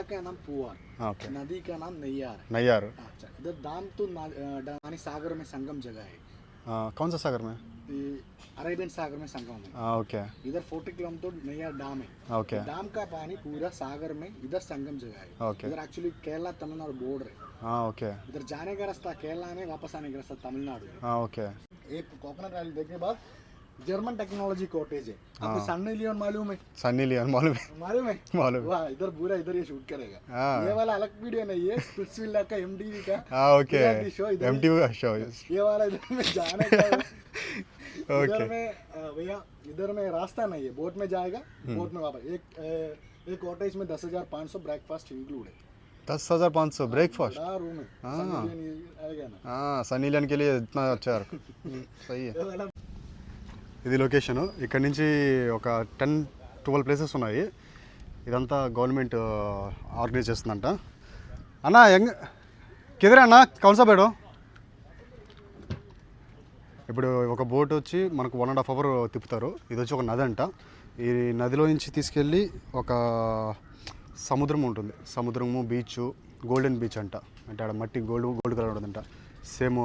का नाम पुआर, ओके। नदी का नाम नैयार है। नैयार। अच्छा, इधर दाम तो डानी सागर में संगम जगह है। कौन सा सागर में? अरेबियन सागर में संगम है। ओके इधर 40 किलोमीटर नैयार डैम है। ओके डैम का पानी पूरा सागर में इधर संगम जगह है। ओके इधर एक्चुअली केरला तमिलनाडु बॉर्डर है। ओके इधर जाने का रास्ता केरला में, वापस आने का रास्ता तमिलनाडु है। ओके। एक कोकोनट ऑयल देखने के बाद जर्मन टेक्नोलॉजी कॉटेज है। आपको सन्नी लियोन मालूम है? सन्नी लियोन मालूम है। मालूम है? मालूम है। वाह, इधर पूरा इधर ये शूट करेगा। ये वाला अलग वीडियो नहीं है, स्पिट्सविला का एमटीवी का ओके। शो इधर एमटीवी का शो। ये वाला इधर में जाने का ओके। इधर में भैया इधर में रास्ता नहीं है, बोट में जाएगा, बोट में वापस। एक कॉटेज में 10,500 ब्रेकफास्ट इंक्लूड है। 10,500 ब्रेकफास्ट। बड़ा रूम है। हाँ। आएगा ना। हाँ, సన్నీ లియోన్ के लिए इतना अच्छा सही है। ये वाला ఇది లొకేషన్. ఇక్కడ నుంచి ఒక 10-12 ప్లేసెస్ ఉన్నాయి. ఇదంతా గవర్నమెంట్ ఆర్గనైజ్ చేస్తుందంట. అన్నా కిదరే అన్న కౌన్సా బేడో. ఇప్పుడు ఒక బోట్ వచ్చి మనకు 1.5 అవర్ తిప్పుతారు. ఇది వచ్చి ఒక నది అంట. ఈ నదిలో నుంచి తీసుకెళ్ళి ఒక సముద్రం ఉంటుంది. సముద్రము, బీచ్, గోల్డెన్ బీచ్ అంట. అంటే ఆడ మట్టి గోల్డ్ కలర్ ఉంటుందంట. సేమ్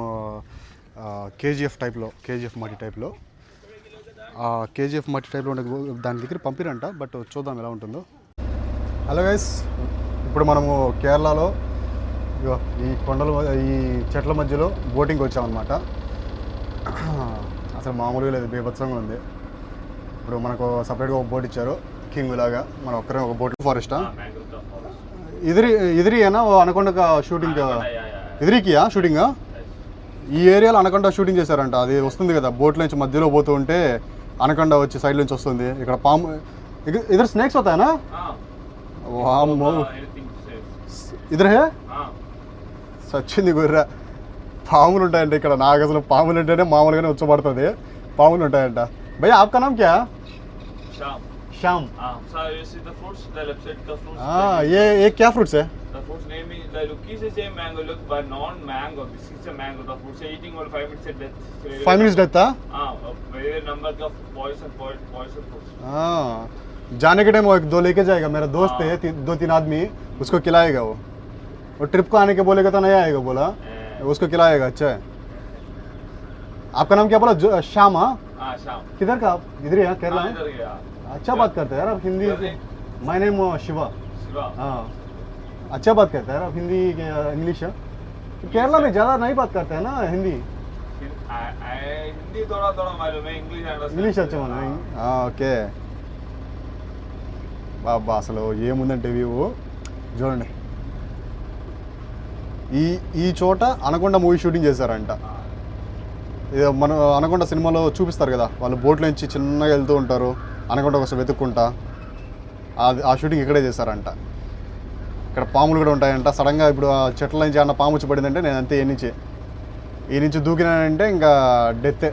కేజీఎఫ్ టైప్లో, కేజీఎఫ్ మట్టి టైప్లో, కేజీఎఫ్ మట్టి టైప్లో ఉండే దాని దగ్గర పంపిరంట. బట్ చూద్దాం ఎలా ఉంటుందో. హలో గైస్, ఇప్పుడు మనము కేరళలో ఈ కొండల, ఈ చెట్ల మధ్యలో బోటింగ్కి వచ్చామన్నమాట. అసలు మామూలుగా లేదు, బీభత్సంగా ఉంది. ఇప్పుడు మనకు సపరేట్గా ఒక బోట్ ఇచ్చారు, కింగ్ లాగా. మనం ఒక్కరే ఒక బోట్. ఫారెస్టా ఇదిరి అయినా అనకొండ షూటింగ్, ఇదిరికియా షూటింగ్. ఈ ఏరియాలో అనకొండ షూటింగ్ చేశారంట. అది వస్తుంది కదా బోట్ నుంచి మధ్యలో పోతూ ఉంటే అనకొండ వచ్చి సైడ్ నుంచి వస్తుంది. ఇక్కడ పాము, ఇద్దరు స్నేక్స్ వస్తాయనా? వామ్మో, ఇద్దరు హే సచ్చింది గుర్ర. పాములు ఉంటాయంట ఇక్కడ. నాకు అసలు పాములు అంటేనే మామూలుగానే వచ్చబడుతుంది. పాములు ఉంటాయంట. భయ్యా ఆప్కా నామ్ క్యా? श्याम। ये क्या फ्रूट्स है? The fruits name is the look is the same mango look but non mango. This is a mango. The fruits eating or 5 minutes death. 5 minutes death था? very number of poison fruits. जाने के time वो 1-2 लेके जाएगा. मेरा दोस्त है 2-3 आदमी, उसको खिलाएगा वो ट्रिप को आने के बोलेगा तो नहीं आएगा, बोला उसको खिलाएगा. अच्छा है. आपका नाम क्या बोला? श्याम. हाँ श्याम. किधर का? इधर ही है केरला में. अच्छा बात करते हैं यार आप हिंदी. My name Shiva. हाँ, अच्छा बात करते हैं यार आप हिंदी, इंग्लिश. केरला में ज़्यादा नहीं बात करते हैं ना हिंदी. हिंदी थोड़ा मालूम है, इंग्लिश अच्छा मालूम. ఓకే బాబా, అసలు ఏముందంటే వ్యూ చూడండి. ఈ చోట అనకొండ మూవీ షూటింగ్ చేశారంట. ఇది మన అనకొండ సినిమాలో చూపిస్తారు కదా, వాళ్ళు బోట్లో నుంచి చిన్నగా వెళ్తూ ఉంటారు, అనకొండ కోసం వెతుక్కుంటా. ఆ షూటింగ్ ఇక్కడే చేశారంట. ఇక్కడ పాములు కూడా ఉంటాయంట. సడన్గా ఇప్పుడు ఆ చెట్ల నుంచి అన్న పాము వచ్చి పడిందంటే నేను అంతే ఈ నుంచి దూకినానంటే ఇంకా డెత్తే.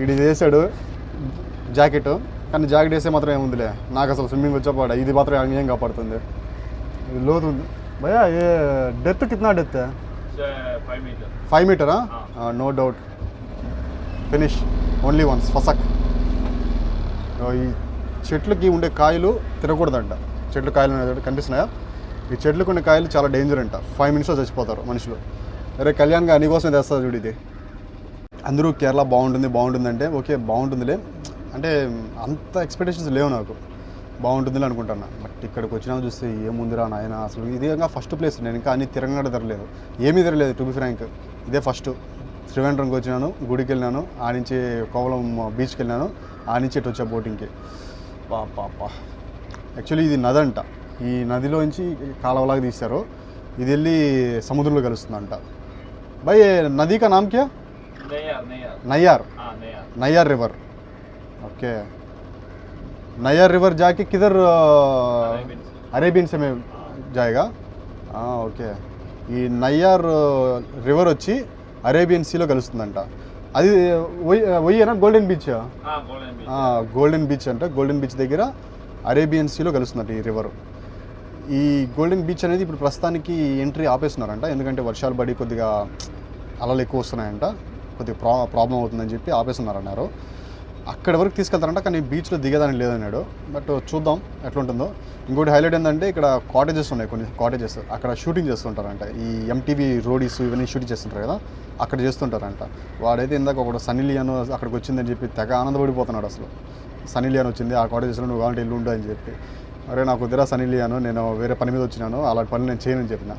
ఇది చేశాడు జాకెట్, కానీ జాకెట్ వేసే మాత్రం ఏముందిలే. నాకు అసలు స్విమ్మింగ్ వచ్చేపాడ, ఇది మాత్రం ఏం కాపాడుతుంది. ఇది లోతు ఉంది భయ్యా. ఏ డెత్ కిतना డెత్? 5 మీటరా? No doubt. Finish only once ఫసక్. ఈ చెట్లకి ఉండే కాయలు తినకూడదంట. చెట్లు కాయలు కనిపిస్తున్నాయా? ఈ చెట్లకు ఉండే కాయలు చాలా డేంజర్ అంట. 5 మినిట్స్లో చచ్చిపోతారు మనుషులు. అరే కళ్యాణ్గా నీకోసం తెస్తారు చూడు ఇది. అందరూ కేరళ బాగుంటుంది అంటే ఓకే బాగుంటుందిలే, అంటే అంత ఎక్స్పెక్టేషన్స్ లేవు నాకు. బాగుంటుందిలే అనుకుంటున్నా. బట్ ఇక్కడికి వచ్చినా చూస్తే ఏముందిరా నాయన. అసలు ఇది ఇంకా ఫస్ట్ ప్లేస్. నేను ఇంకా అన్ని తిరగడం తిరగలేదు, ఏమీ తిరగలేదు టు బి ఫ్రాంక్. ఇదే ఫస్ట్. త్రివేంద్రంకి వచ్చినాను, గుడికి వెళ్ళినాను, ఆ నుంచి కోవలం బీచ్కి వెళ్ళినాను, ఆ నుంచి ఇటు వచ్చా బోటింగ్కి. పాపా యాక్చువల్లీ ఇది నది అంట. ఈ నదిలోంచి కాలువలాగా తీశారు. ఇది వెళ్ళి సముద్రంలో కలుస్తుందంట. भाई नदी का नाम क्या? Neyyar. Neyyar river. Okay. Neyyar river जाके किधर? अरेबियन से में जाएगा. ఓకే. ఈ నయ్యార్ రివర్ వచ్చి అరేబియన్ సీలో కలుస్తుందంట. అది పోయేనా గోల్డెన్ బీచ్? గోల్డెన్ బీచ్ అంట. గోల్డెన్ బీచ్ దగ్గర అరేబియన్ సీలో కలుస్తుందంట ఈ రివర్. ఈ గోల్డెన్ బీచ్ అనేది ఇప్పుడు ప్రస్తుతానికి ఎంట్రీ ఆపేస్తున్నారంట. ఎందుకంటే వర్షాలు పడి కొద్దిగా అలలు ఎక్కువ వస్తున్నాయంట, కొద్దిగా ప్రాబ్లం అవుతుందని చెప్పి ఆపేస్తున్నారన్నారు. అక్కడి వరకు తీసుకెళ్తారంట, కానీ బీచ్లో దిగేదానికి లేదన్నాడు. బట్ చూద్దాం ఎట్లా ఉంటుందో. ఇంకోటి హైలైట్ ఏంటంటే ఇక్కడ కాటేజెస్ ఉన్నాయి, కొన్ని కాటేజెస్ అక్కడ షూటింగ్ చేస్తుంటారంట. ఈ ఎంటీవీ రోడీస్ ఇవన్నీ షూటింగ్ చేస్తుంటారు కదా, అక్కడ చేస్తుంటారంట. వాడైతే ఇందాక ఒకడు సన్నీ లియోన్ అక్కడికి వచ్చిందని చెప్పి తెగ ఆనందపడిపోతున్నాడు. అసలు సన్నీ లియోన్ వచ్చింది ఆ కాటేజెస్లో, నువ్వు కావాలంటే ఇల్లు ఉండు అని చెప్పి. అరే నాకు వద్దురా సన్నీ లియోన్, నేను వేరే పని మీద వచ్చినాను, అలాంటి పనులు నేను చేయనని చెప్పిన.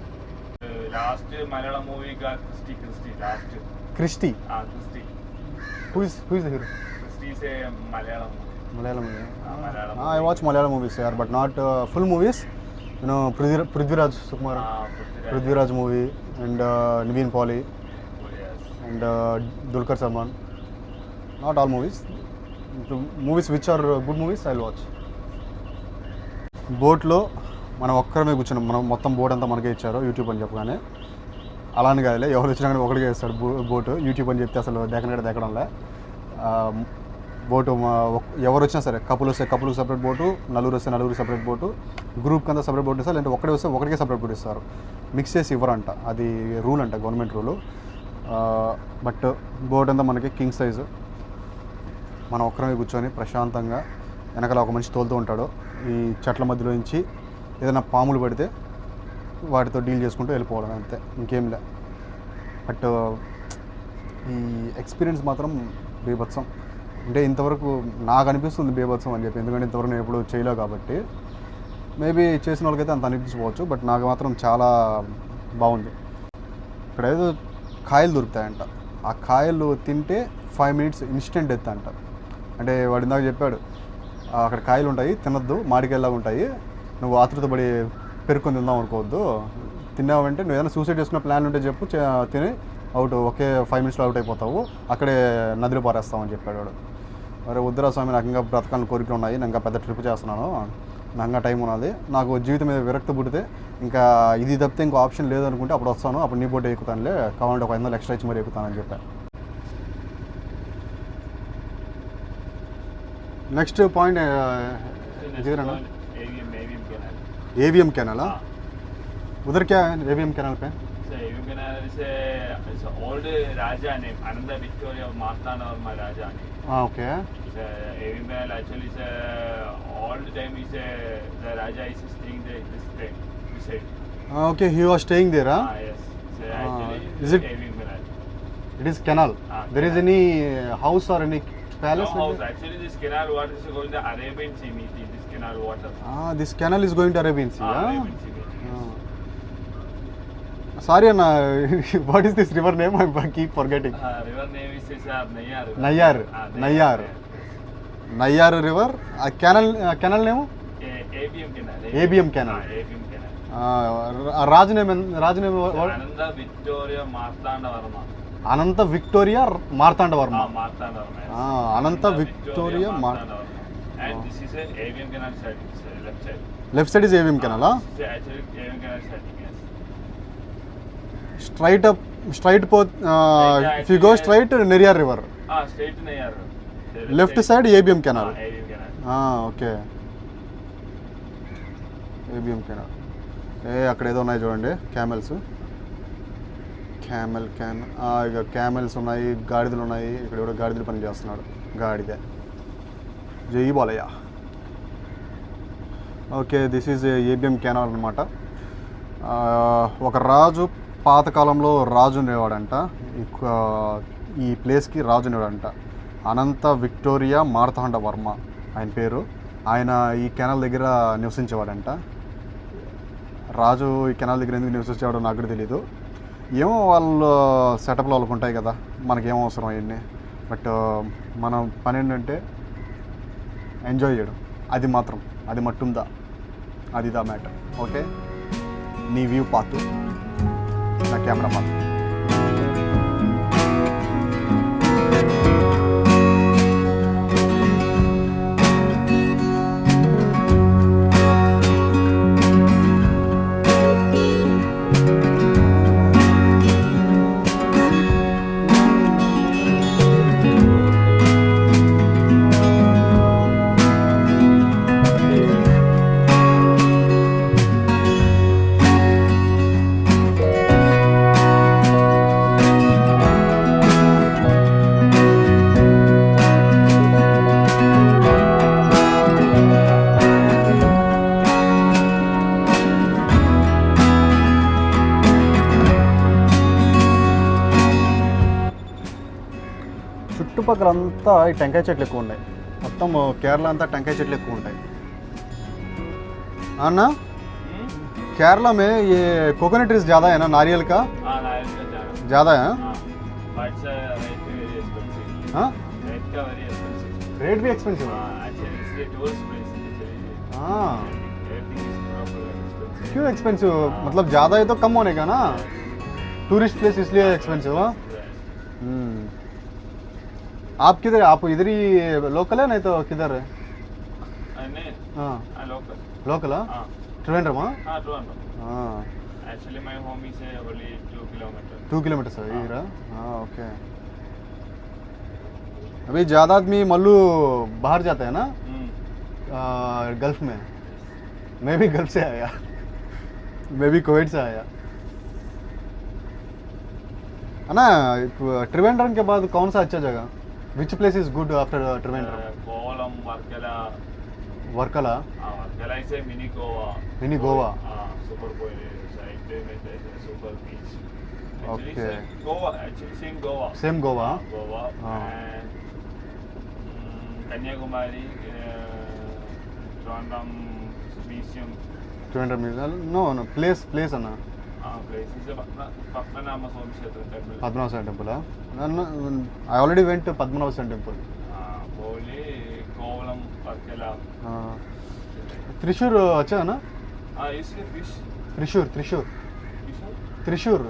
లాస్ట్ మలయాళం మూవీ గా Christy last Christy Christy who is the hero? Christy is a Malayalam movie. Malayalam I watch Malayalam movies here, but not full movies. You know, Prithviraj Sukumar, Prithviraj movie, and Naveen Pauly, and Dulquer Salman. Not all movies. Movies which are good movies I'll watch. బోట్లో మనం ఒక్కరమే కూర్చున్నాం. మనం మొత్తం boat అంతా మనకే ఇచ్చారు YouTube అని చెప్పగానే. అలానే కాదులే, ఎవరు వచ్చినా కానీ ఒకటికే ఇస్తాడు బోటు. యూట్యూబ్ అని చెప్తే అసలు దేకడంలే. బోటు ఎవరు వచ్చినా సరే, కపుల్ వస్తే కపుల్ సపరేట్ బోటు, నలుగురు వస్తే నలుగురు సపరేట్ బోటు, గ్రూప్ కింద సపరేట్ బోట్ ఇస్తారు. లేదంటే ఒకటే వస్తే ఒకటికే సపరేట్ బోట్ ఇస్తారు. మిక్స్ చేసి ఇవ్వరంట, అది రూల్ అంట, గవర్నమెంట్ రూలు. బట్ బోట్ అంతా మనకి కింగ్ సైజు. మనం ఒక్కరమే కూర్చొని ప్రశాంతంగా, వెనకాల ఒక మనిషి తోలుతూ ఉంటాడు. ఈ చెట్ల మధ్యలో నుంచి ఏదైనా పాములు పడితే వాటితో డీల్ చేసుకుంటూ వెళ్ళిపోవడం, అంతే, ఇంకేం లే. బట్ ఈ ఎక్స్పీరియన్స్ మాత్రం బీభత్సం. అంటే ఇంతవరకు నాకు అనిపిస్తుంది బీభత్సం అని చెప్పి, ఎందుకంటే ఇంతవరకు నేను ఎప్పుడు చేయలేవు కాబట్టి. మేబీ చేసిన వాళ్ళకైతే అంత అనిపించవచ్చు, బట్ నాకు మాత్రం చాలా బాగుంది. ఇక్కడ ఏదో కాయలు దొరుకుతాయంట, ఆ కాయలు తింటే 5 minutes ఇన్స్టెంట్ డెత్ అంట. అంటే వాడు ఇందాక చెప్పాడు, అక్కడ కాయలు ఉంటాయి తినొద్దు, మామిడికాయలాగా ఉంటాయి, నువ్వు ఆతృత పడి పెరుక్కొని తిందాం అనుకోవద్దు, తిన్నావంటే నువ్వు ఏదైనా సూసైడ్ చేసుకున్న ప్లాన్ ఉంటే చెప్పు, తిని అవుట్, ఒకే 5 minutesలో అవుట్ అయిపోతావు, అక్కడే నదిలో పారేస్తామని చెప్పాడు వాడు. మరి వద్దురా స్వామి, నాకు ఇంకా బ్రతకాలని కోరికలు ఉన్నాయి, నేను ఇంకా పెద్ద ట్రిప్ చేస్తున్నాను, నాకు ఇంకా టైం ఉన్నది, నాకు జీవితం మీద విరక్తి పుడితే ఇంకా ఇది తప్పితే ఇంకో ఆప్షన్ లేదనుకుంటే అప్పుడు వస్తాను, అప్పుడు నీ బోట్ ఎక్కుతానులే, కావాలంటే ఒక 500 ఎక్స్ట్రా ఇచ్చి మరి ఎక్కుతానని చెప్పాను. నెక్స్ట్ పాయింట్ ఇదేనా, AVM कैनाल. उधर क्या है AVM कैनाल पे? AVM canal is a old Raja name, Ananda Victoria Marthandavarma Raja name. Okay. AVM canal actually is a old time is a the Raja is staying there this side. Okay, he was staying there, huh? Yes. So actually is it AVM canal? It is canal. There is any house or any palace? No house. Actually, this canal water is going to Arabian Sea meeting. This canal water. This canal is going to Arabian Sea. Arabian Sea meeting. Sorry, Anna. What is this river name? I keep forgetting. River name is Nayyar. Nayyar. Nayyar river. Canal name? ABM canal. ABM canal. ABM canal. Raj name what? Ananda Victoria Marthandavarma. Ananta Victoria Marthandavarma. Marthandavarma. Ananta Victoria Marthandavarma. And this is a AVM canal side, left side. Left side is AVM canal, huh? This is actually AVM canal side, yes. Straight if you go straight, Neyyar river. Straight to Neyyar. Left side ABM canal. AVM canal. Okay. ABM canal. అక్కడ ఏదో ఉన్నాయి చూడండి, camels. ఇక camels ఉన్నాయి, గాడిదలు ఉన్నాయి. ఇక్కడ కూడా గాడిదలు పని చేస్తున్నాడు, గాడిదే. జై Balayya. Okay, this is ABM canal అనమాట. ఒక రాజు పాతకాలంలో రాజు ఉండేవాడంట, ఈ ప్లేస్కి రాజు ఉండేవాడంట. అనంత విక్టోరియా మార్తాండవర్మ ఆయన పేరు. ఆయన ఈ కెనాల్ దగ్గర నివసించేవాడంట. రాజు ఈ కెనాల్ దగ్గర ఎందుకు నివసించేవాడో నాకు కూడా తెలీదు. ఏమో వాళ్ళు సెటప్లో వాళ్ళకు ఉంటాయి కదా, మనకేమో అవసరం అవన్నీ. బట్ మన పని ఏంటంటే ఎంజాయ్ చేయడం, అది మట్టుందా, అది దా మ్యాటర్. ఓకే, నీ వ్యూ పాతు, నా కెమెరా పాతు. చుట్టుపక్కల అంతా ఈ టెంకాయ చెట్లు ఎక్కువ ఉన్నాయి. మొత్తం కేరళ అంతా టెంకాయ చెట్లు ఎక్కువ ఉంటాయి. అన్నా केरला में ये कोकोनट ट्रीज ज़्यादा है ना, नारियल का हाँ नारियल का ज़्यादा है. But rate very expensive. हाँ रेट का वेरी एक्सपेंसिव. रेट भी एक्सपेंसिव है. एक्चुअली इसलिए टूरिस्ट प्लेस है. हाँ एवरीथिंग इज एक्सपेंसिव. क्यों एक्सपेंसिव? मतलब ज़्यादा है तो कम होने का ना. टूरिस्ट प्लेस इसलिए एक्सपेंसिव. हाँ आप किधर, आप इधर ही लोकल है नहीं तो किधर है? नहीं हाँ लोकल. लोकल हाँ हाँ ट्रिवेंड्रम. हाँ ट्रिवेंड्रम. हाँ Actually, my home is only 2 kilometers. 2 kilometre है इधर. हाँ ओके. अभी ज़्यादा आदमी मल्लू बाहर जाते हैं ना, गल्फ में. मैं भी गल्फ से आया. मैं भी कुवैत से आया. है ना. त्रिवेंद्रम के बाद कौन सा अच्छा जगह? Which place is good after Trivandrum? Kolam, Varkala. Varkala. Varkala is a mini Goa. Mini Goa. Super boy. Super beach. Actually, Okay. Goa. Actually, same Goa. Same Goa. Goa. And Kanyakumari, Trivandrum Museum. Trivandrum no no place place अన్న. Place is a Patmanama Swami Kshetra temple. Padmanabha Swami temple. I already went to Padmanabha Swami temple. Boli, Kolam, Varkala. Thrissur अच्छा है ना. You see fish? Thrissur Thrissur Thrissur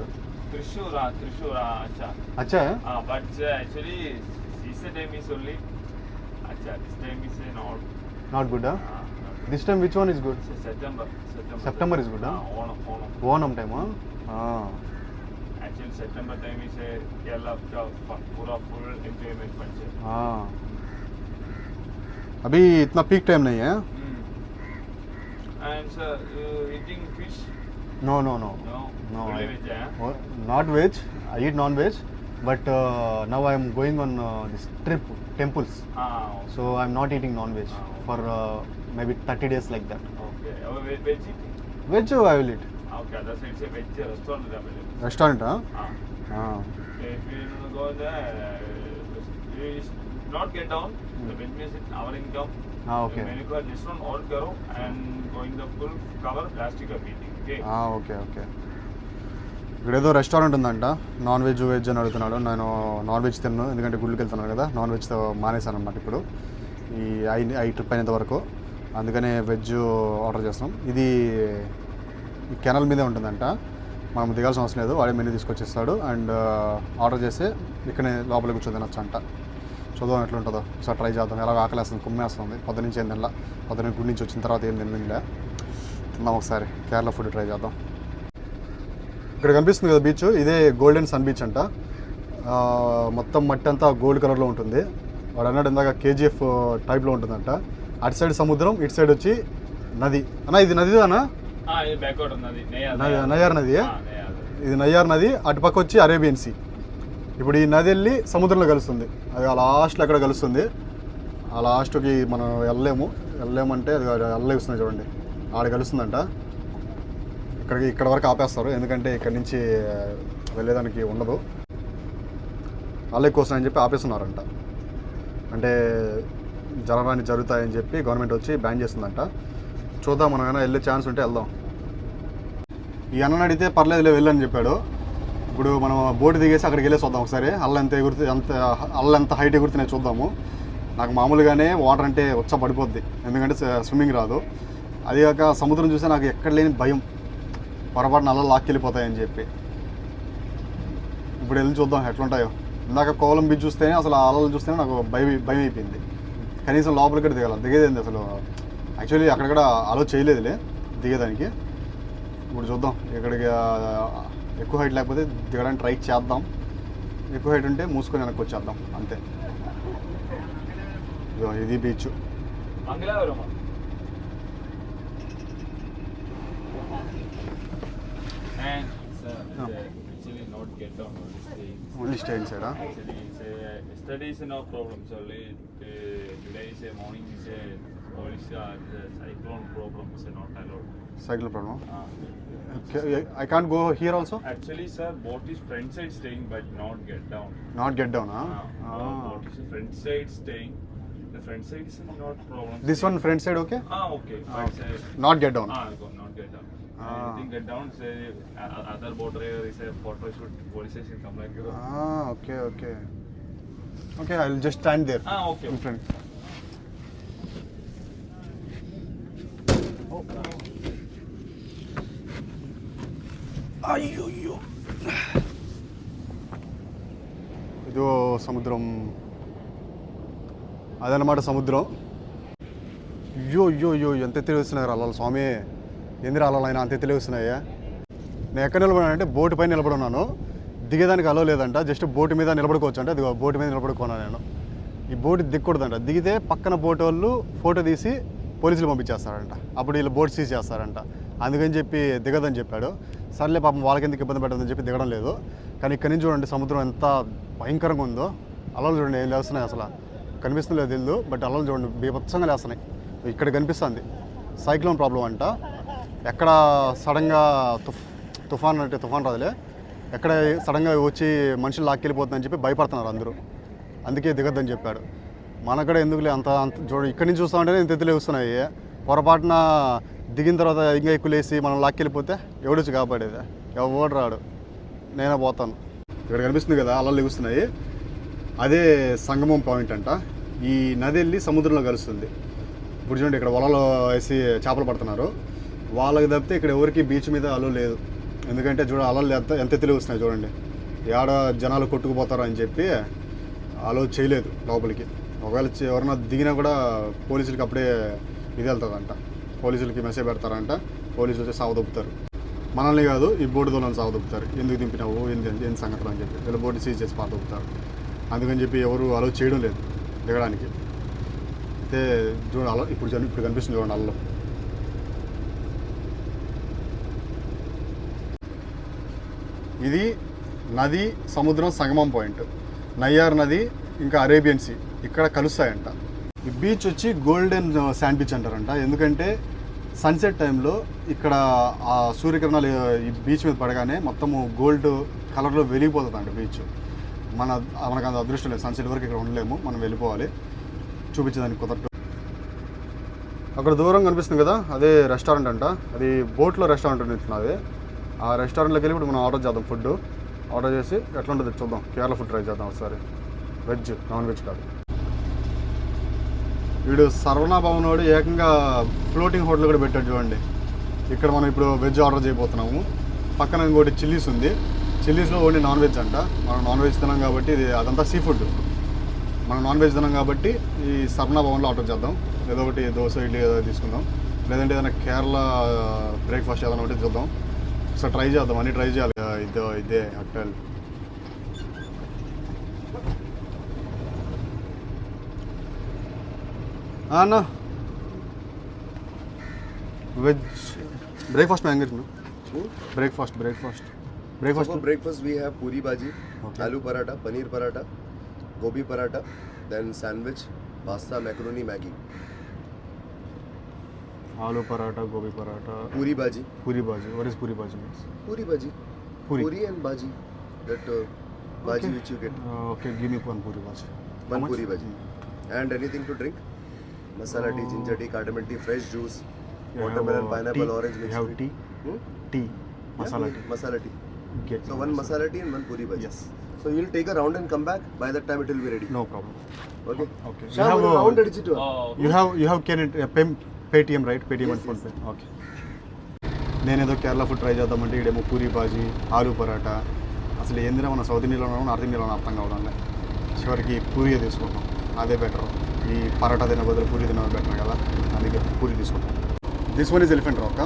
Trishur, acha. अच्छा है. But actually, season time is only. Acha, this time is not. Not good. This time which one is good? September. September is good. Onam. Onam time. हाँ Actually, September time is a Kerala का पूरा full enjoyment bunch है. हाँ अभी इतना peak time नहीं है. And sir, eating fish? No no no No. No, Only veg, huh? Not veg. I eat non veg but now I am going on this trip temples. Okay. So I'm not eating non-veg for maybe 30 days like that. Okay. Veg eating? Veg I will eat. Okay, that's it's a veg restaurant available. Restaurant, huh? Ah. If you go there, you not get down. The veg means it's our income. Okay. Menu card just on order karo and going the full cover plastic of eating. Okay. Okay okay. ఇక్కడ ఏదో restaurant ఉందంట, non veg veg అని అడుగుతున్నాడు. నేను non veg తిన్నాను ఎందుకంటే గుళ్ళకి వెళ్తున్నాను కదా, నాన్ వెజ్తో మానేశాను అనమాట ఇప్పుడు ఈ ట్రిప్ అయినంత వరకు. అందుకనే వెజ్ ఆర్డర్ చేస్తున్నాం. ఇది ఈ కెనాల్ మీదే ఉంటుందంట, మనం దిగాల్సిన అవసరం లేదు, వాడే మెనూ తీసుకొచ్చేస్తాడు. అండ్ ఆర్డర్ చేస్తే ఇక్కడనే లోపల కూర్చొని తినొచ్చు అంట. చూద్దాం ఎట్లా ఉంటుందో, ఒకసారి ట్రై చేద్దాం. ఎలాగో ఆకలేస్తుంది, కుమ్మేస్తుంది. పొద్దునుంచి ఏం తినలా, పొద్దున్న గుడి నుంచి వచ్చిన తర్వాత ఏం తినలే. తిందాం ఒకసారి, కేరళ ఫుడ్ ట్రై చేద్దాం. ఇక్కడ కనిపిస్తుంది కదా బీచ్, ఇదే గోల్డెన్ సన్ బీచ్ అంట. మొత్తం మట్టి అంతా గోల్డ్ కలర్లో ఉంటుంది. వాడు అన్నాడు ఇందాక కేజీఎఫ్ టైప్లో ఉంటుందంట. అటు సైడ్ సముద్రం, ఇటు సైడ్ వచ్చి నది. అన్న ఇది నది అన్న, నయ్యార్ నది. ఇది నయ్యార్ నది, అటుపక్క వచ్చి అరేబియన్ సీ. ఇప్పుడు ఈ నది వెళ్ళి సముద్రంలో కలుస్తుంది. అది ఆ లాస్ట్లో ఎక్కడ కలుస్తుంది, ఆ లాస్ట్కి మనం వెళ్ళలేమంటే అది వెళ్ళలేస్తుంది చూడండి, ఆడ కలుస్తుందంట. ఇక్కడ వరకు ఆపేస్తారు, ఎందుకంటే ఇక్కడి నుంచి వెళ్ళేదానికి ఉండదు, అల్లె కోసం అని చెప్పి ఆపేస్తున్నారంట. అంటే జరగాన్ని జరుగుతాయని చెప్పి గవర్నమెంట్ వచ్చి బ్యాన్ చేస్తుందంట. చూద్దాం, మనం ఏమైనా వెళ్ళే ఛాన్స్ ఉంటే వెళ్దాం. ఈ అన్నని అడిగితే పర్లేదులే వెళ్ళని చెప్పాడు. ఇప్పుడు మనం బోటు దిగేసి అక్కడికి వెళ్ళేసి వద్దాం ఒకసారి. అల్ల ఎంత హైట్ ఎగురుతున్నాయి చూద్దాము. నాకు మామూలుగానే వాటర్ అంటే వచ్చ పడిపోద్ది, ఎందుకంటే స్విమ్మింగ్ రాదు. అదిగాక సముద్రం చూస్తే నాకు ఎక్కడ లేని భయం, పొరపాటున అలా లాక్కెళ్ళిపోతాయని చెప్పి. ఇప్పుడు వెళ్ళి చూద్దాం ఎట్లుంటాయో. ఇందాక కోలం బీచ్ చూస్తేనే అసలు అలలు చూస్తేనే నాకు భయం అయిపోయింది. కనీసం లోపలికి దిగేదేంది అసలు. యాక్చువల్లీ అక్కడ అలో చేయలేదులే దిగేదానికి. ఇప్పుడు చూద్దాం, ఇక్కడికి ఎక్కువ హైట్ లేకపోతే దిగడానికి ట్రై చేద్దాం, ఎక్కువ హైట్ ఉంటే మూసుకొని వెనక్కి వచ్చేద్దాం అంతే. ఇది beach. Only stay inside, huh? Actually, yesterday is no problems. Only today is morning is Odisha cyclone problem is not allowed. Cyclone problem? I can't go here also? Actually, sir, boat is front side staying, but not get down. Not get down, huh? Boat is front side staying. The front side is not problem. This one front side okay? Okay. Front side. Not get down. Go, not get down. Anything get down, say other boat driver is a photo shoot, police station come like you. Okay. Okay, I'll just stand there. Okay. In front. అయ్యో ఇదో సముద్రం, అదనమాట సముద్రం. అయ్యో ఎంత తెలివిస్తున్నారు అల్లాలి స్వామి, ఎందుకు అల్లాలి ఆయన అంతే తెలివిస్తున్నాయా. నేను ఎక్కడ నిలబడానంటే బోటు పైన నిలబడి ఉన్నాను, దిగేదానికి అలో లేదంట, జస్ట్ బోటు మీద నిలబడుకోవచ్చు అంటే, అది బోటు మీద నిలబడుకున్నాను నేను. ఈ బోటు దిగకూడదంట, దిగితే పక్కన బోటు వాళ్ళు ఫోటో తీసి పోలీసులు పంపించేస్తారంట, అప్పుడు వీళ్ళు బోట్ సీజ్ చేస్తారంట. అందుకని చెప్పి దిగదని చెప్పాడు. సర్లే పాపం వాళ్ళకి ఎందుకు ఇబ్బంది పెట్టదని చెప్పి దిగడం లేదు. కానీ ఇక్కడ నుంచి చూడండి సముద్రం ఎంత భయంకరంగా ఉందో. అలలు చూడండి ఏం లేస్తున్నాయి, అసలు కనిపిస్తుంది లేదు తెలియదు, బట్ అలలు చూడండి బీభత్సంగా లేస్తున్నాయి. ఇక్కడ కనిపిస్తుంది సైక్లోన్ ప్రాబ్లం అంట. ఎక్కడ సడన్గా తుఫాన్ అంటే తుఫాన్ రాదులే, ఎక్కడ సడన్గా వచ్చి మనుషులు లాక్కెళ్ళిపోతుందని చెప్పి భయపడుతున్నారు అందరూ, అందుకే దిగద్దని చెప్పాడు. మనక్కడ ఎందుకులే అంత చూడండి, ఇక్కడి నుంచి చూస్తూ ఉంటేనే ఇంత ఎత్తులే వస్తున్నాయి. పొరపాటున దిగిన తర్వాత ఇంకా ఎక్కులేసి మనం లాక్కెళ్ళిపోతే ఎవడొచ్చి కాపాడేది, ఎవడు రాడు, నేనే పోతాను. ఇక్కడ కనిపిస్తుంది కదా అలలు ఎగుస్తున్నాయి, అదే సంగమం పాయింట్ అంట. ఈ నది వెళ్ళి సముద్రంలో కలుస్తుంది. ఇప్పుడు చూడండి ఇక్కడ వలలో వేసి చేపలు పడుతున్నారు. వాళ్ళకి తప్పితే ఇక్కడ ఎవరికి బీచ్ మీద అలో లేదు, ఎందుకంటే అలలు ఎంత ఎత్తులు వస్తున్నాయి చూడండి. ఏడ జనాలు కొట్టుకుపోతారు అని చెప్పి అలో చేయలేదు లోపలికి. ఒకవేళ ఎవరైనా దిగినా కూడా పోలీసులకి అప్పుడే ఇది వెళ్తుందంట, పోలీసులకి మెసేజ్ పెడతారంట, పోలీసులు వచ్చి సావదొప్పుతారు. మనల్ని కాదు, ఈ బోర్డు దోళ్ళని సావదొప్పుతారు. ఎందుకు దింపినావు, ఏంది సంఘటన అని చెప్పి వీళ్ళ బోర్డు సీజ్ చేసి పాతొప్పుతారు. అందుకని చెప్పి ఎవరు అలో చేయడం లేదు దిగడానికి. అయితే చూడండి ఇప్పుడు కనిపిస్తుంది చూడండి అలలో. ఇది నది సముద్రం సంగమం పాయింట్. నయ్యార్ నది ఇంకా అరేబియన్ సీ ఇక్కడ కలుస్తాయంట. ఈ బీచ్ వచ్చి గోల్డెన్ శాండ్ బీచ్ అంటారంట, ఎందుకంటే సన్సెట్ టైంలో ఇక్కడ ఆ సూర్యకిరణాలు ఈ బీచ్ మీద పడగానే మొత్తము గోల్డ్ కలర్లో వెలిగిపోతుందంట బీచ్. మనకు అంత అదృష్టం లేదు, సన్సెట్ వరకు ఇక్కడ ఉండలేము, మనం వెళ్ళిపోవాలి. చూపించేదానికి కుదరదు. అక్కడ దూరం కనిపిస్తుంది కదా, అదే రెస్టారెంట్ అంట. అది బోట్లో రెస్టారెంట్ ఉన్నది. ఆ రెస్టారెంట్లోకి వెళ్ళి ఇప్పుడు మనం ఆర్డర్ చేద్దాం. ఫుడ్ ఆర్డర్ చేసి ఎట్లా ఉంటుంది చూద్దాం. కేరళ ఫుడ్ ట్రై చేద్దాం ఒకసారి, వెజ్ నాన్ వెజ్ కాదు. వీడు సర్వనా భవన్ వాడు ఏకంగా ఫ్లోటింగ్ హోటల్ కూడా పెట్టాడు చూడండి. ఇక్కడ మనం ఇప్పుడు వెజ్ ఆర్డర్ చేయబోతున్నాము. పక్కన ఇంకోటి చిల్లీస్ ఉంది, చిల్లీస్లో ఓన్లీ నాన్ వెజ్ అంట. మనం నాన్ వెజ్ తినాం కాబట్టి ఇది అదంతా సీ ఫుడ్. మనం నాన్ వెజ్ తినాం కాబట్టి ఈ సర్వనా భవన్లో ఆర్డర్ చేద్దాం. ఏదో ఒకటి దోశ ఇడ్లీ ఏదో తీసుకుందాం, లేదంటే ఏదైనా కేరళ బ్రేక్ఫాస్ట్ ఏదైనా ఒకటి చూద్దాం. ఒకసారి ట్రై చేద్దాం, అన్నీ ట్రై చేయాలి. ఇదే హోటల్. అన్న వెజ్ బ్రేక్ఫాస్ట్ में breakfast For breakfast we have puri bhaji, aloo paratha, paneer paratha, gobi paratha, then sandwich, pasta, macaroni, maggi. आलू पराठा, गोभी paratha, Puri bhaji. What is puri bhaji means? Puri bhaji. Puri and bhaji. That bhaji which you get. Okay, give me one puri bhaji. One puri bhaji. And anything to drink? Masala tea, ginger tea, cardamom tea, fresh juice, watermelon, pineapple, orange mixed. You have tea? Tea. Masala tea. Masala tea. Okay. So one masala tea and one puri bhaji. Yes. So you'll take a round and come back. By that time it will be ready. No problem. Okay. Okay. Sham, You have round అడిచిట్టు. you have Paytm right? Paytm and phone pay. Okay. నేనేదో Kerala food try చేద్దామంటే ఇడేమో పూరి బాజీ, ఆలూ పరాటా. అసలు ఏందిరా మన south ఇండియాలో ఉన్నాం, north ఇండియాలో అర్థం కావడం లేదు. చివరికి పూరియే తీసుకుంటాం, అదే బెటర్. ఈ పరాటా తిన బదులు పూరి తినడం బెటర్ కదా, అందుకే పూరి తీసుకుంటాం. This one is elephant rock.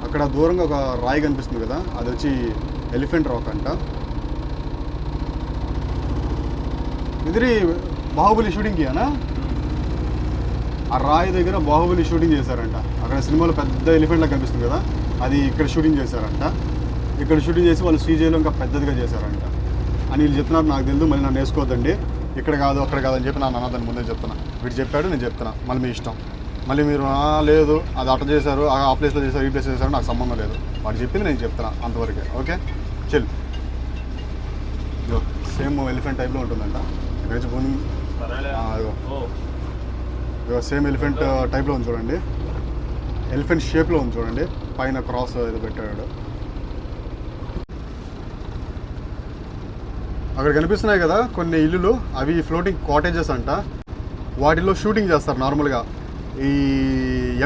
అక్కడ దూరంగా ఒక రాయి కనిపిస్తుంది కదా, అది వచ్చి ఎలిఫెంట్ రాక్ అంట. ఇదిరి బాహుబలి షూటింగ్కి అనా, ఆ రాయి దగ్గర బాహుబలి షూటింగ్ చేశారంట. అక్కడ సినిమాలో పెద్ద ఎలిఫెంట్లా కనిపిస్తుంది కదా, అది ఇక్కడ షూటింగ్ చేశారంట. ఇక్కడ షూటింగ్ చేసి వాళ్ళు శ్రీజైలో ఇంకా పెద్దదిగా చేశారంట అని వీళ్ళు చెప్తున్నారు. నాకు తెలియదు, మళ్ళీ నన్ను వేసుకోవద్దండి, ఇక్కడ కాదు అక్కడ కాదని చెప్పి నా అన్నదాన్ని ముందే చెప్తున్నా. వీడు చెప్పాడు, నేను చెప్తున్నా, మళ్ళీ మీ ఇష్టం. మళ్ళీ మీరు లేదు అది అట్ట చేశారు ఆ ప్లేస్లో చేశారు ఈ ప్లేస్లో చేశారు నాకు సంబంధం లేదు, వాడు చెప్పింది నేను చెప్తాను అంతవరకే. ఓకే చెల్. సేమ్ ఎలిఫెంట్ టైప్లో ఉంటుందంట ఇక్కడ నుంచి భూమి. ఇదిగో సేమ్ ఎలిఫెంట్ టైప్లో ఉంది చూడండి, ఎలిఫెంట్ షేప్లో ఉంది చూడండి, పైన క్రాస్ ఏదో పెట్టాడు. అక్కడ కనిపిస్తున్నాయి కదా కొన్ని ఇల్లులు, అవి ఫ్లోటింగ్ కాటేజెస్ అంట. వాటిలో షూటింగ్ చేస్తారు నార్మల్గా. ఈ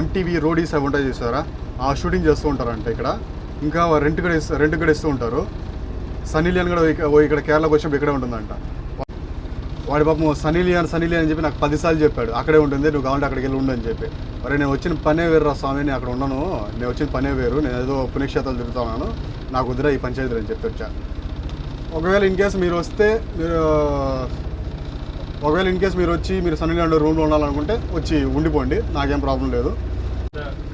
ఎంటీవీ రోడీస్ అవి ఉంటాయి చూసారా, ఆ షూటింగ్ చేస్తూ ఉంటారంట ఇక్కడ. ఇంకా రెంట్ కూడా ఇస్తూ ఉంటారు. సన్నీ లియోన్ కూడా ఇక్కడ కేరళకు వచ్చినప్పుడు ఇక్కడే ఉంటుందంట. వాడి పాపం సన్నీ లియోన్ అని చెప్పి నాకు 10 సార్లు చెప్పాడు అక్కడే ఉంటుంది, నువ్వు కావాలంటే అక్కడికి వెళ్ళి ఉండు అని చెప్పి. మరి నేను వచ్చిన పనే వేరు రా స్వామి, నేను అక్కడ ఉండను, నేను వచ్చిన పనే వేరు, నేను ఏదో పుణ్యక్షేత్రాలు తిరుగుతా ఉన్నాను, నాకు వద్దురా ఈ పంచాయతీలు అని చెప్పి వచ్చా. ఒకవేళ ఇన్ కేసు మీరు వచ్చి మీరు సన్నీ లియోన్ రూమ్లో ఉండాలనుకుంటే వచ్చి ఉండిపోండి, నాకేం ప్రాబ్లం లేదు.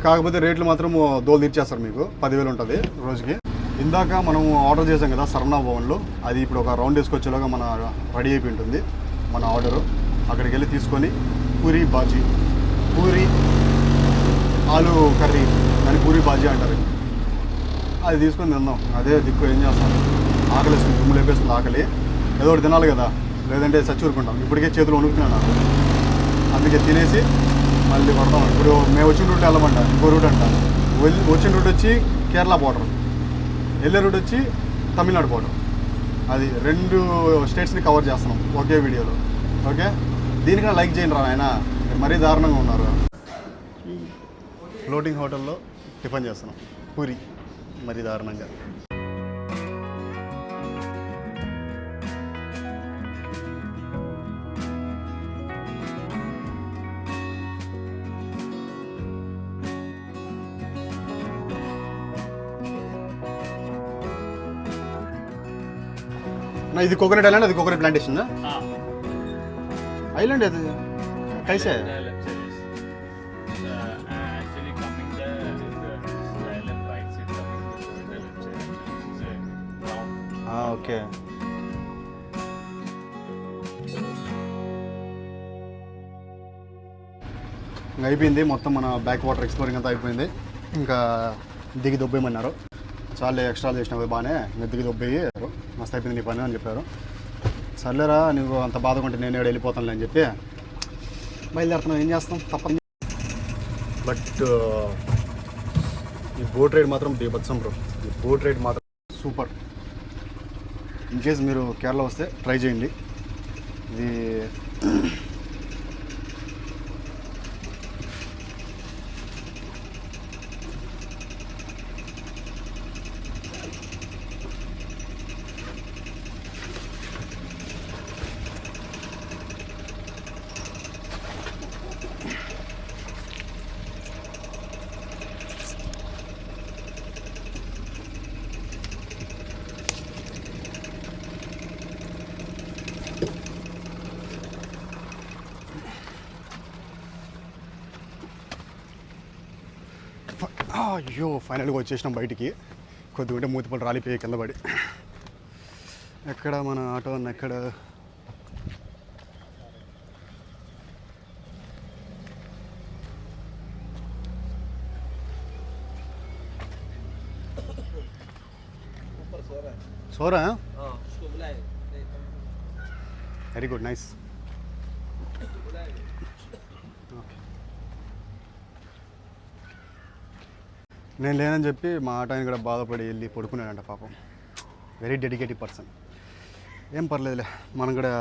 కాకపోతే రేట్లు మాత్రం దోలు తీర్చేస్తారు, మీకు 10,000 ఉంటుంది రోజుకి. ఇందాక మనం ఆర్డర్ చేసాం కదా శరవణ భవన్లో, అది ఇప్పుడు ఒక రౌండ్ వేసుకొచ్చేలాగా మన రెడీ అయిపోయి ఉంటుంది మన ఆర్డరు. అక్కడికి వెళ్ళి తీసుకొని పూరి బాజీ, పూరి ఆలు కర్రీ, దాన్ని పూరి బాజీ అంటారు, అది తీసుకొని తిందాం. అదే దిక్కు ఏం చేస్తాను, ఆకలి వేస్తుంది, దుమ్ము లేపేస్తుంది ఆకలి, ఏదో ఒకటి తినాలి కదా, లేదంటే చచ్చూరుకుంటాం. ఇప్పటికే చేతులు వణుకుతున్నాను నాకు, అందుకే తినేసి మళ్ళీ పడతాం. ఇప్పుడు మేము వచ్చిన రూట్ వెళ్ళమంట, ఇంకో రూట్ అంట. వచ్చిన రూట్ వచ్చి కేరళ బోర్డర్, వెళ్ళే రూట్ వచ్చి తమిళనాడు బోర్డర్. అది 2 స్టేట్స్ని కవర్ చేస్తున్నాం ఒకే వీడియోలో. ఓకే, దీనికన్నా లైక్ చేయండి రా ఆయన, మరీ దారుణంగా ఉన్నారు. ఫ్లోటింగ్ హోటల్లో టిఫిన్ చేస్తున్నాం పూరి, మరీ దారుణంగా. ఇది కోకోనట్ ఐలాండ్, అది కోకోనట్ ప్లాంటేషన్ ఐలాండ్. అది కైసే actually coming there is the island right side coming to the left side. It's a round. Okay. ఇంకా అయిపోయింది మొత్తం, మన బ్యాక్ వాటర్ ఎక్స్ప్లోరింగ్ అంతా అయిపోయింది. ఇంకా దిగి దొబ్బేయమన్నారు, చాలా ఎక్స్ట్రాలు చేసినవి బాగానే, ఇంకా దిగి దొబ్బేయారు, మస్తు అయిపోయింది నీ పని అని చెప్పారు. సర్లేరా నువ్వు అంత బాధకుంటే నేను ఏడు వెళ్ళిపోతానులే అని చెప్పి బయలుదేరుతున్నాం, ఏం చేస్తాం తప్పదు. బట్ ఈ బోట్ రైడ్ మాత్రం బీభత్సం బ్రో, ఈ బోట్ రైడ్ మాత్రం సూపర్. ఇన్ కేస్ మీరు కేరళ వస్తే ట్రై చేయండి. ఇది అయ్యో ఫైనల్గా వచ్చేసినాం బయటికి. కొద్దిగా మూతిపళ్ళు రాలిపోయి కింద పడి. ఎక్కడ మన ఆటో అన్న ఎక్కడ? Sora very good nice. నేను లేనని చెప్పి మా ఆటో ఆయన కూడా బాధపడి వెళ్ళి పడుకున్నాడంట పాపం. Very dedicated person. ఏం పర్లేదులే, మనం కూడా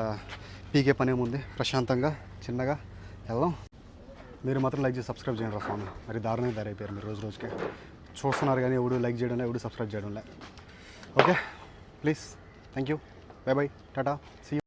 పీకే పని ఏముంది, ప్రశాంతంగా చిన్నగా వెళ్దాం. మీరు మాత్రం లైక్ చేసి సబ్స్క్రైబ్ చేయండి రా స్వామి, మరి దారుణంగా తయారైపోయారు మీరు రోజు రోజుకి. చూస్తున్నారు కానీ ఎవడు లైక్ చేయడంలే, ఎవడు సబ్స్క్రైబ్ చేయడంలే. Okay please, thank you, bye bye, tata, see you.